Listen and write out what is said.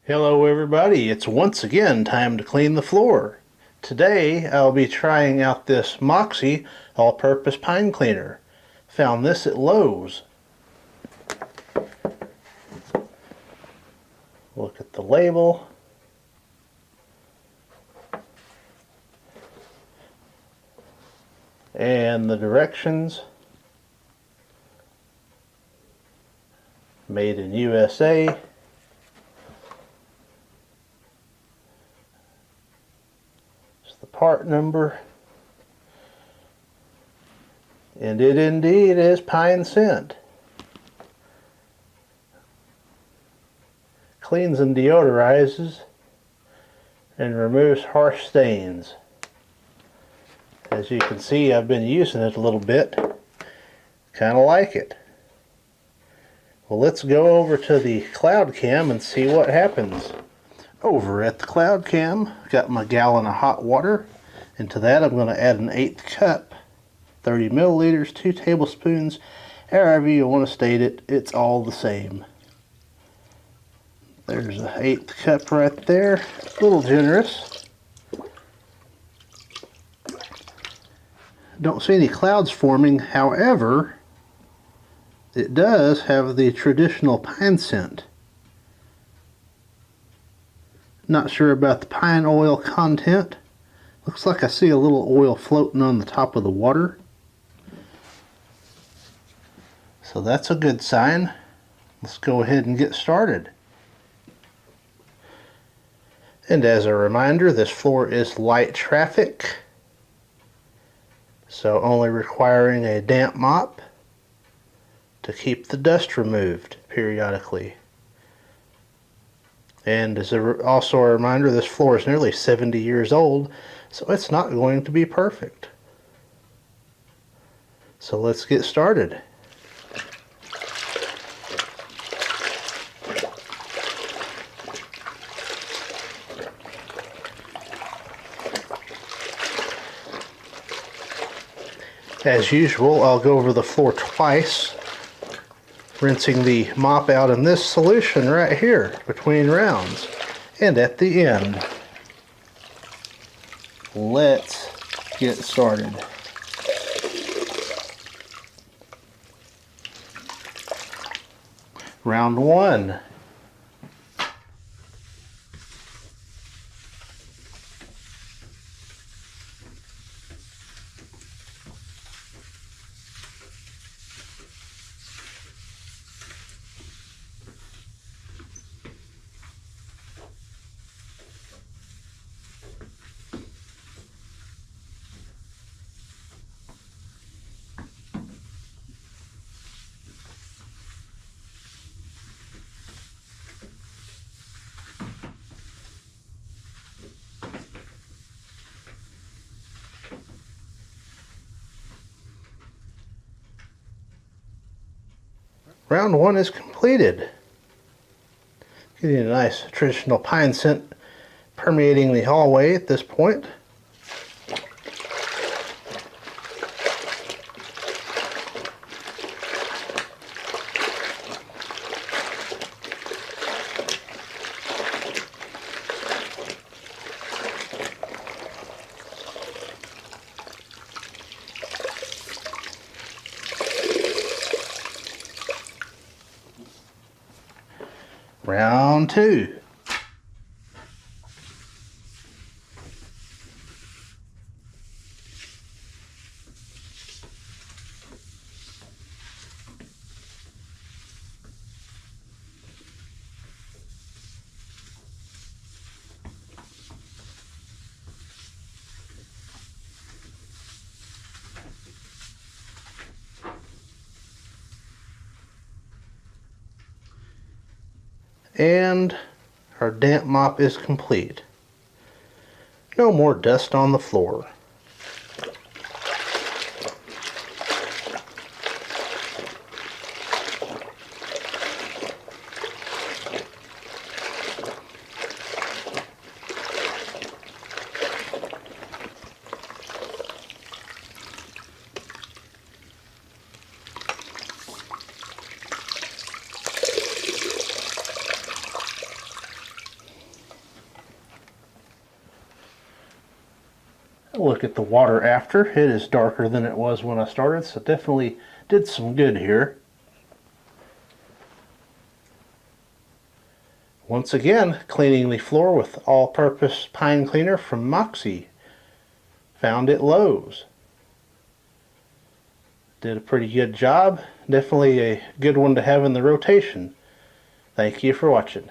Hello everybody, it's once again time to clean the floor. Today I'll be trying out this Moxie all-purpose pine cleaner. Found this at Lowe's. Look at the label. And the directions. Made in USA. The part number, and it indeed is pine scent. Cleans and deodorizes and removes harsh stains. As you can see, I've been using it a little bit. Kind of like it. Well, let's go over to the cloud cam and see what happens. Over at the cloud cam, got my gallon of hot water. Into that I'm going to add an 1/8 cup, 30 milliliters, 2 tablespoons, however you want to state it, it's all the same. There's an 1/8 cup right there, a little generous. Don't see any clouds forming, however, it does have the traditional pine scent. Not sure about the pine oil content. Looks like I see a little oil floating on the top of the water. So that's a good sign. Let's go ahead and get started. And as a reminder, this floor is light traffic, so only requiring a damp mop to keep the dust removed periodically. And as also a reminder, this floor is nearly 70 years old, so it's not going to be perfect. So let's get started. As usual, I'll go over the floor twice, rinsing the mop out in this solution right here between rounds and at the end. Let's get started. Round 1. Round 1 is completed. Getting a nice traditional pine scent permeating the hallway at this point. Round 2. And our damp mop is complete. No more dust on the floor. Look at the water after. It is darker than it was when I started, so definitely did some good here. Once again, cleaning the floor with all-purpose pine cleaner from Moxie, found at Lowe's. Did a pretty good job. Definitely a good one to have in the rotation. Thank you for watching.